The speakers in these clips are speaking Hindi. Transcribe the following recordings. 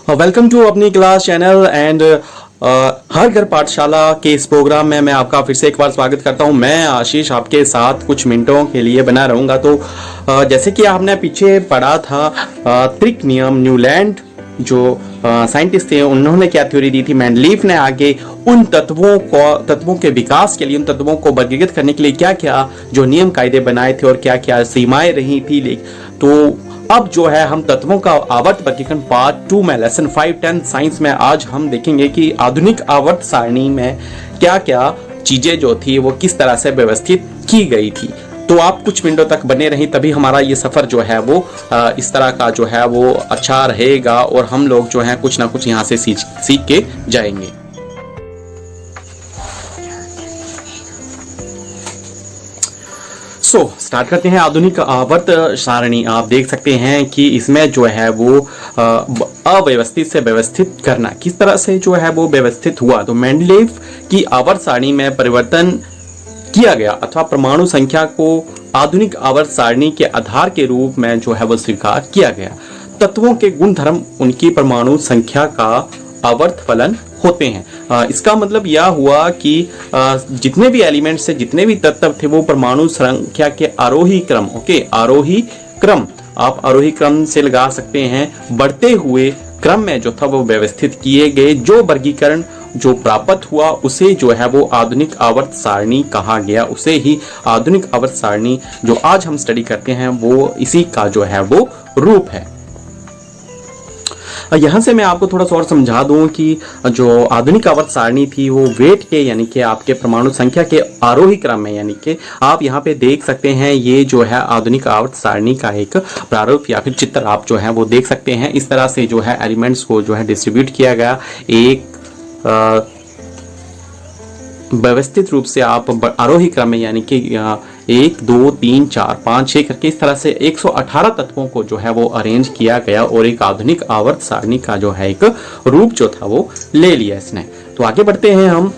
वेलकम टू अपनी क्लास चैनल एंड हर घर पाठशाला के इस प्रोग्राम में मैं आपका फिर से एक बार स्वागत करता हूं। मैं आशीष आपके साथ कुछ मिनटों के लिए बना रहूंगा। तो जैसे कि आपने पीछे पढ़ा था त्रिक नियम, न्यूलैंड जो साइंटिस्ट थे उन्होंने क्या थ्योरी दी थी। मेंडलीफ ने आगे उन तत्वों के विकास के लिए, उन तत्वों को वर्गीकृत करने के लिए क्या क्या जो नियम कायदे बनाए थे और क्या क्या सीमाएं रही थी। तो अब जो है हम तत्वों का आवर्त वर्गीकरण पार्ट 2 में लेसन 5 10 साइंस में आज हम देखेंगे कि आधुनिक आवर्त सारणी में क्या क्या चीजें जो थी वो किस तरह से व्यवस्थित की गई थी। तो आप कुछ मिनटों तक बने रहें, तभी हमारा ये सफर जो है वो इस तरह का जो है वो अच्छा रहेगा और हम लोग जो है कुछ ना कुछ यहाँ से सीख के जाएंगे। स्टार्ट करते हैं आधुनिक आवर्त सारणी। आप देख सकते हैं कि इसमें जो है वो अव्यवस्थित से व्यवस्थित करना किस तरह से जो है वो व्यवस्थित हुआ। तो मेंडलीफ की आवर्त सारणी में परिवर्तन किया गया अथवा परमाणु संख्या को आधुनिक आवर्त सारणी के आधार के रूप में जो है वो स्वीकार किया गया। तत्वों के गुणधर्म उनकी परमाणु संख्या का आवर्त फलन होते हैं। इसका मतलब यह हुआ कि जितने भी एलिमेंट से जितने भी तत्व थे वो परमाणु संख्या के आरोही क्रम, आरोही क्रम, आप आरोही क्रम से लगा सकते हैं, बढ़ते हुए क्रम में जो था वो व्यवस्थित किए गए। जो वर्गीकरण जो प्राप्त हुआ उसे जो है वो आधुनिक आवर्त सारणी कहा गया। उसे ही आधुनिक आवर्त सारणी जो आज हम स्टडी करते हैं वो इसी का जो है वो रूप है। यहां से मैं आपको थोड़ा सा और समझा दूं कि जो आधुनिक आवर्त सारणी थी वो वेट के यानी कि आपके परमाणु संख्या के आरोही क्रम में, यानी कि आप यहाँ पे देख सकते हैं ये जो है आधुनिक आवर्त सारणी का एक प्रारूप या फिर चित्र आप जो है वो देख सकते हैं। इस तरह से जो है एलिमेंट्स को जो है डिस्ट्रीब्यूट किया गया एक व्यवस्थित रूप से आप आरोही क्रम में, यानी कि 1 2 3 4 5 6 करके इस तरह से 118 तत्वों को जो है वो अरेंज किया गया और एक आधुनिक आवर्त सारणी का जो है एक रूप जो था वो ले लिया इसने। तो आगे बढ़ते हैं हम।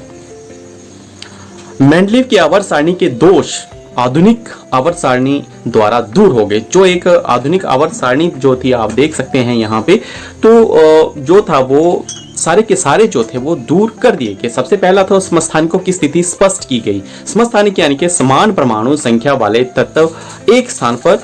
मेंडलीफ की आवर्त सारणी के दोष आधुनिक आवर्त सारणी द्वारा दूर हो गए। जो एक आधुनिक आवर्त सारणी जो थी आप देख सकते हैं यहाँ पे, तो जो था वो सारे के सारे जो थे वो दूर कर दिए गए। सबसे पहला था समस्थानिकों की स्थिति स्पष्ट की गई। समस्थानिक यानी कि समान परमाणु संख्या वाले तत्व एक स्थान पर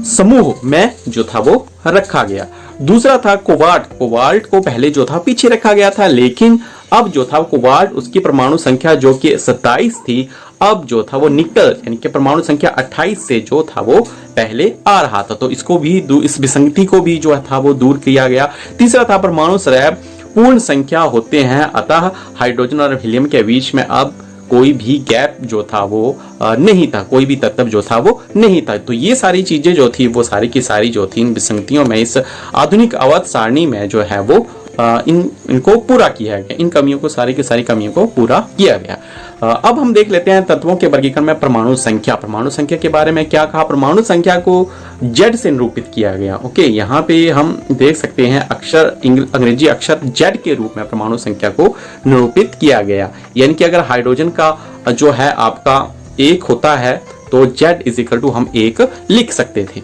समूह में जो था वो रखा गया। दूसरा था कोबाल्ट। कोबाल्ट को पहले जो था पीछे रखा गया था, लेकिन अब जो था कोबाल्ट उसकी परमाणु संख्या जो कि 27 थी, अब जो था वो निकल यानी कि परमाणु संख्या 28 से जो था वो पहले आ रहा था। तो इसको भी इस विसंगति को भी जो था वो दूर किया गया। तीसरा था परमाणु स्लैब पूर्ण संख्या होते हैं, अतः हाइड्रोजन और हीलियम के बीच में अब कोई भी गैप जो था वो नहीं था, कोई भी तत्व जो था वो नहीं था। तो ये सारी चीजें जो थी वो सारी की सारी जो थी इन विसंगतियों में इस आधुनिक आवर्त सारणी में जो है वो इनको पूरा किया गया। इन कमियों को, सारी की सारी कमियों को पूरा किया गया। अब हम देख लेते हैं तत्वों के वर्गीकरण में परमाणु संख्या। परमाणु संख्या के बारे में क्या कहा। परमाणु संख्या को जेड से निरूपित किया गया। ओके, यहाँ पे हम देख सकते हैं अक्षर अंग्रेजी अक्षर जेड के रूप में परमाणु संख्या को निरूपित किया गया। यानी कि अगर हाइड्रोजन का जो है आपका 1 होता है तो जेड इज इक्वल टू हम 1 लिख सकते थे।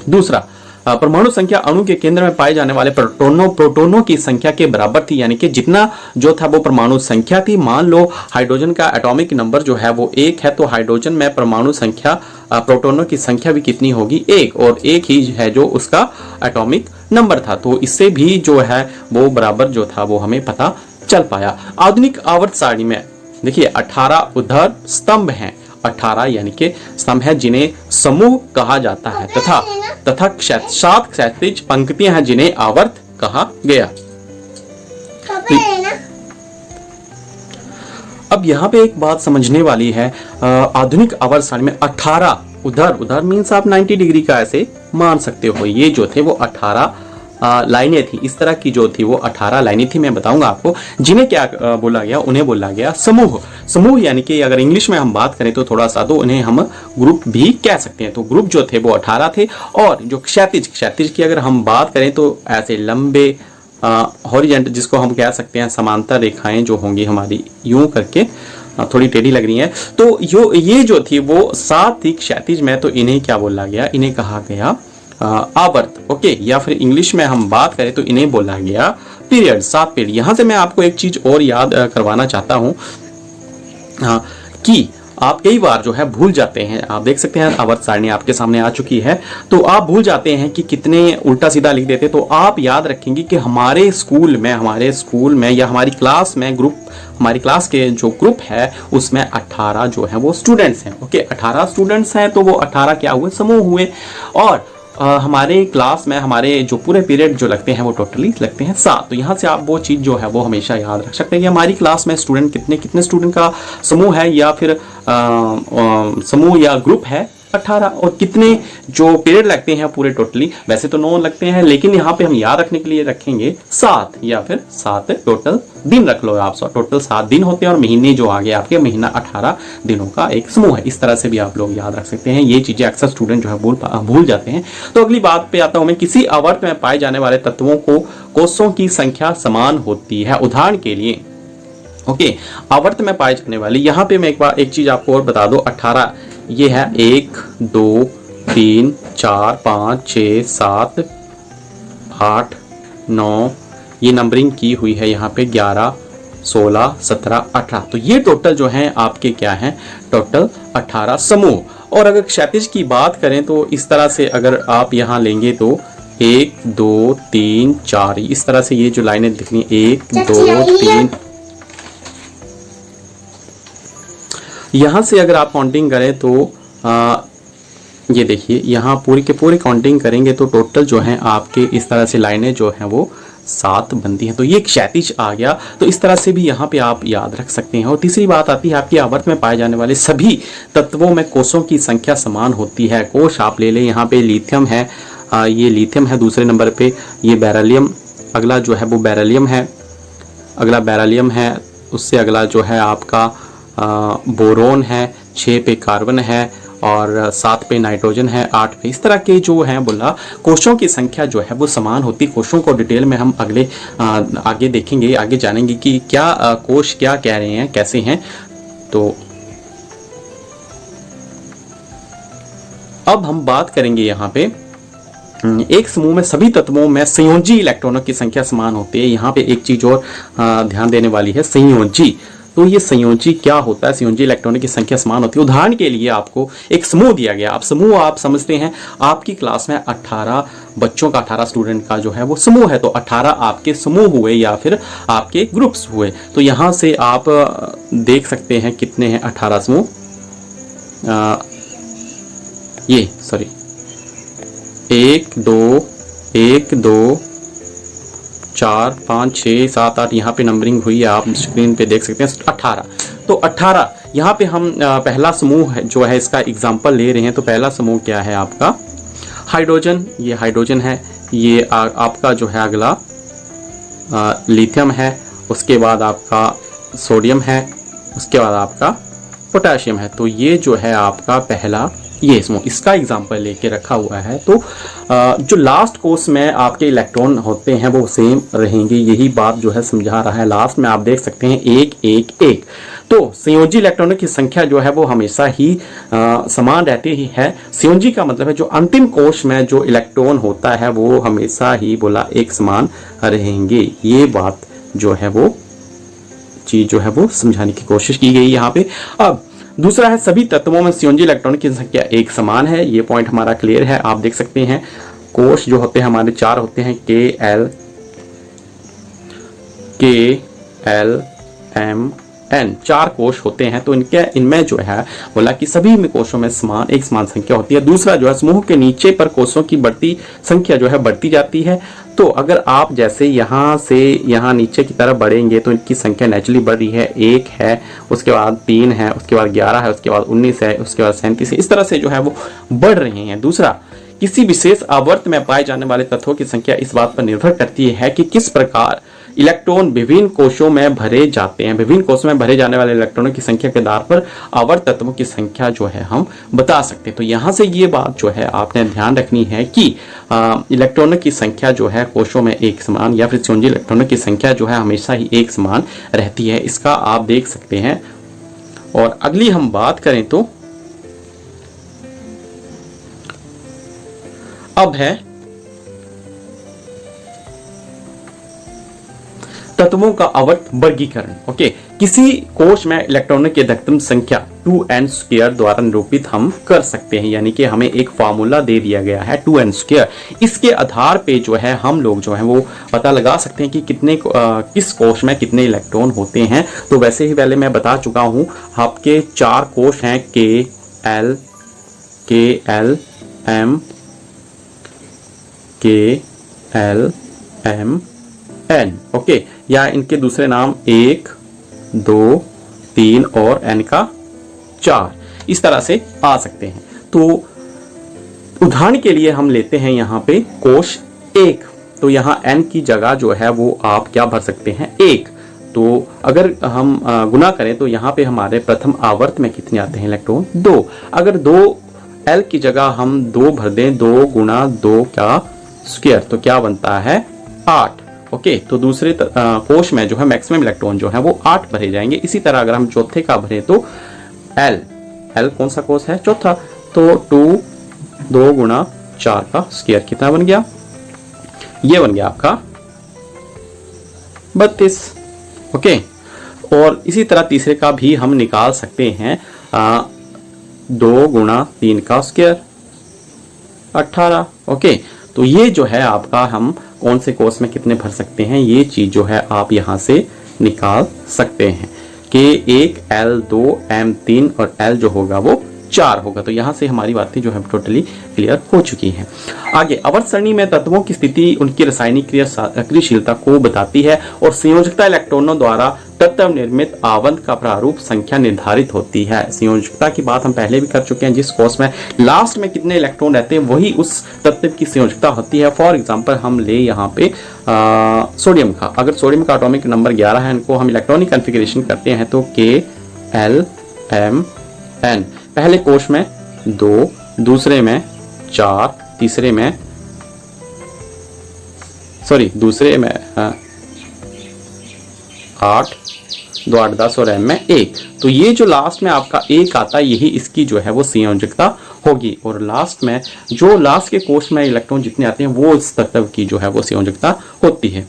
दूसरा, परमाणु संख्या अणु के केंद्र में पाए जाने वाले प्रोटोनों की संख्या के बराबर थी। यानी कि जितना जो था वो परमाणु संख्या थी, मान लो हाइड्रोजन का एटॉमिक नंबर जो है वो 1 है, तो हाइड्रोजन में परमाणु संख्या प्रोटोनों की संख्या भी कितनी होगी 1, और 1 ही है जो उसका एटॉमिक नंबर था। तो इससे भी जो है वो बराबर जो था वो हमें पता चल पाया। आधुनिक आवर्त सारणी में देखिए 18 उधर स्तंभ हैं। 18 यानी कि स्तंभ है जिन्हें समूह कहा जाता है, तथा 7 क्षैतिज पंक्तियां हैं जिन्हें आवर्त कहा गया। अब यहाँ पे एक बात समझने वाली है। आधुनिक आवर्त सारणी में 18 उधर मीन्स आप 90 डिग्री का ऐसे मान सकते हो। ये जो थे वो 18 लाइनें थी। इस तरह की जो थी वो 18 लाइनें थी। मैं बताऊंगा आपको जिन्हें क्या बोला गया। उन्हें बोला गया समूह। समूह यानी कि अगर इंग्लिश में हम बात करें तो थोड़ा सा, तो उन्हें हम ग्रुप भी कह सकते हैं। तो ग्रुप जो थे वो 18 थे। और जो क्षैतिज की अगर हम बात करें तो ऐसे लंबे हॉरिजेंटल, जिसको हम कह सकते हैं समांतर रेखाएं जो होंगी हमारी यूं करके, थोड़ी टेढ़ी लग रही है, तो ये जो थी वो 7 थी क्षैतिज में। तो इन्हें क्या बोला गया, इन्हें कहा गया आवर्त, ओके, या फिर इंग्लिश में हम बात करें तो इन्हें बोला गया पीरियड, 7 पीरियड। यहां से मैं आपको एक चीज और याद करवाना चाहता हूं कि आप कई बार जो है भूल जाते हैं। आप देख सकते हैं आवर्त सारणी आपके सामने आ चुकी है, तो आप भूल जाते हैं कि कितने उल्टा सीधा लिख देते। तो आप याद रखेंगे कि हमारे स्कूल में या हमारी क्लास में हमारी क्लास के जो ग्रुप है उसमें 18 जो है वो स्टूडेंट्स हैं। ओके, 18 स्टूडेंट्स हैं, तो वो 18 क्या हुए, समूह हुए। और हमारे क्लास में हमारे जो पूरे पीरियड जो लगते हैं वो टोटली लगते हैं 7। तो यहाँ से आप वो चीज़ जो है वो हमेशा याद रख सकते हैं कि हमारी क्लास में स्टूडेंट कितने स्टूडेंट का समूह है या फिर समूह या ग्रुप है 18, और कितने जो पीरियड लगते हैं पूरे टोटली, वैसे तो 9 लगते हैं, लेकिन यहाँ पे हम याद रखने के लिए रखेंगे 7 या फिर 7 टोटल दिन रख लो आप। टोटल 7 दिन होते हैं और महीने जो आगे आपके महीना 18 दिनों का एक समूह है। इस तरह से भी आप लोग याद रख सकते हैं। ये चीजें अक्सर स्टूडेंट जो है भूल जाते हैं। तो अगली बात पे आता हूं मैं, किसी आवर्त में पाए जाने वाले तत्वों को कोषों की संख्या समान होती है। उदाहरण के लिए ओके, आवर्त में पाए जाने वाले, यहाँ पे मैं एक चीज आपको और बता दो, 18 ये है 1 2 3 4 5 6 7 8 9, ये नंबरिंग की हुई है यहाँ पे 11 16 17 18। तो ये टोटल जो है आपके क्या है, टोटल 18 समूह। और अगर क्षैतिज की बात करें तो इस तरह से अगर आप यहाँ लेंगे तो 1 2 3 4, इस तरह से ये जो लाइनें दिखनी 1 2 3, यहाँ से अगर आप काउंटिंग करें तो ये देखिए यहाँ पूरी के पूरी काउंटिंग करेंगे तो टोटल जो है आपके इस तरह से लाइनें जो हैं वो 7 बनती हैं। तो ये क्षैतिज आ गया। तो इस तरह से भी यहाँ पे आप याद रख सकते हैं। और तीसरी बात आती है आपकी आवर्त में पाए जाने वाले सभी तत्वों में कोषों की संख्या समान होती है। कोष आप ले लें, यहाँ पे लिथियम है, ये लिथियम है दूसरे नंबर पे, ये बेरिलियम, अगला जो है वो बेरिलियम है, अगला बेरिलियम है, उससे अगला जो है आपका बोरोन है, 6 पे कार्बन है और 7 पे नाइट्रोजन है, 8 पे, इस तरह के जो है बोला कोषों की संख्या जो है वो समान होती। कोषों को डिटेल में हम आगे देखेंगे, आगे जानेंगे कि क्या कोष क्या कह रहे हैं, कैसे हैं। तो अब हम बात करेंगे यहाँ पे एक समूह में सभी तत्वों में संयोजी इलेक्ट्रॉनों की संख्या समान होती है। यहाँ पे एक चीज और ध्यान देने वाली है, संयोजी। तो ये संयोजी क्या होता है, संयोजी इलेक्ट्रॉनों की संख्या समान होती है। उदाहरण के लिए आपको एक समूह दिया गया, आप समझते हैं आपकी क्लास में 18 बच्चों का, 18 स्टूडेंट का जो है वो समूह है, तो 18 आपके समूह हुए या फिर आपके ग्रुप्स हुए। तो यहाँ से आप देख सकते हैं कितने हैं 18 समूह, ये सॉरी 1 2 4 5 6 7 8, यहाँ पे नंबरिंग हुई है, आप स्क्रीन पे देख सकते हैं 18। तो 18 यहाँ पे हम पहला समूह जो है इसका एग्जांपल ले रहे हैं। तो पहला समूह क्या है आपका, हाइड्रोजन, ये हाइड्रोजन है, ये आपका जो है अगला लिथियम है, उसके बाद आपका सोडियम है, उसके बाद आपका पोटेशियम है। तो ये जो है आपका पहला ये समूह, इसका एग्जाम्पल लेके रखा हुआ है। तो जो लास्ट कोर्स में आपके इलेक्ट्रॉन होते हैं वो सेम रहेंगे, यही बात जो है समझा रहा है। लास्ट में आप देख सकते हैं 1 1 1। तो संयोजी इलेक्ट्रॉनों की संख्या जो है वो हमेशा ही समान रहती ही है। संयोजी का मतलब है जो अंतिम कोश में जो इलेक्ट्रॉन होता है वो हमेशा ही बोला एक समान रहेंगे। ये बात जो है वो चीज जो है वो समझाने की कोशिश की गई यहाँ पे। अब दूसरा है सभी तत्वों में संयोजी इलेक्ट्रॉन की संख्या एक समान है। ये पॉइंट हमारा क्लियर है। आप देख सकते हैं कोश जो होते हैं हमारे 4 होते हैं, KLMN 4 कोश होते हैं। तो इनमें जो है बोला कि सभी में कोशों में एक समान संख्या होती है। दूसरा जो है समूह के नीचे पर कोशों की बढ़ती संख्या जो है बढ़ती जाती है। तो अगर आप जैसे यहाँ से यहाँ नीचे की तरफ बढ़ेंगे तो इनकी संख्या नेचुरली बढ़ रही है। 1 है, उसके बाद 3 है, उसके बाद 11 है, उसके बाद 19 है, उसके बाद 37 है। इस तरह से जो है वो बढ़ रहे हैं। दूसरा, किसी विशेष आवर्त में पाए जाने वाले तत्वों की संख्या इस बात पर निर्भर करती है कि किस प्रकार इलेक्ट्रॉन विभिन्न कोशों में भरे जाते हैं। विभिन्न कोशों में भरे जाने वाले इलेक्ट्रॉनों की संख्या के आधार पर आवर्त तत्वों की संख्या जो है हम बता सकते हैं। तो यहाँ से ये बात जो है आपने ध्यान रखनी है कि इलेक्ट्रॉनों की संख्या जो है कोशों में एक समान या फिर संयोजी इलेक्ट्रॉनों की संख्या जो है हमेशा ही एक समान रहती है। इसका आप देख सकते हैं। और अगली हम बात करें तो अब है तत्वों का आवर्त वर्गीकरण। ओके, किसी कोश में इलेक्ट्रॉनों की अधिकतम संख्या 2n² द्वारा निरूपित हम कर सकते हैं, यानी कि हमें एक फार्मूला दे दिया गया है 2n²। इसके आधार पे जो है हम लोग जो है वो पता लगा सकते हैं कि किस कोश में कितने इलेक्ट्रॉन होते हैं। तो वैसे ही पहले मैं बता चुका हूं, आपके 4 कोश हैं, K L M N। Okay, या इनके दूसरे नाम 1 2 3 और n का 4, इस तरह से आ सकते हैं। तो उदाहरण के लिए हम लेते हैं यहाँ पे कोश 1, तो यहाँ n की जगह जो है वो आप क्या भर सकते हैं 1। तो अगर हम गुना करें तो यहाँ पे हमारे प्रथम आवर्त में कितने आते हैं इलेक्ट्रॉन 2। अगर 2l की जगह हम 2 भर दें, 2 गुना 2 का स्क्वायर, तो क्या बनता है 8। ओके, तो दूसरे कोश में जो है मैक्सिमम इलेक्ट्रॉन जो है वो 8 भरे जाएंगे। इसी तरह अगर हम चौथे का भरें तो L कौन सा कोश है चौथा, तो 2 गुना 4 का स्क्वायर कितना बन गया, ये बन गया आपका 32। ओके, और इसी तरह तीसरे का भी हम निकाल सकते हैं 2 गुना 3 का स्क्वायर 18। ओके, तो ये जो है आपका हम कौन से कोश में कितने भर सकते हैं, ये चीज जो है आप यहां से निकाल सकते हैं कि 1 L2 M3 और L जो होगा वो 4 होगा। तो यहां से हमारी बातें जो है टोटली क्लियर हो चुकी हैं। आगे आवर्त सरणी में तत्वों की स्थिति उनकी रासायनिक क्रियाशीलता को बताती है और संयोजकता इलेक्ट्रॉनों द्वारा तत्व निर्मित आवंत का प्रारूप संख्या निर्धारित होती है। संयोजकता की बात हम पहले भी कर चुके हैं, जिस कोश में लास्ट में कितने इलेक्ट्रॉन रहते हैं वही उस तत्व की संयोजकता होती है। फॉर एग्जांपल हम ले यहाँ पे सोडियम का, अगर सोडियम का एटॉमिक नंबर 11 है, इनको हम इलेक्ट्रॉनिक कॉन्फ़िगरेशन करते हैं तो KLMN, पहले कोश में 2, दूसरे में 4, तीसरे में दूसरे में 8, 2 8 10 और M में 1। तो ये जो लास्ट में आपका 1 आता है यही इसकी जो है वो संयोजकता होगी, और लास्ट में जो लास्ट के कोश में इलेक्ट्रॉन जितने आते हैं वो इस तत्व की जो है वो संयोजकता होती है।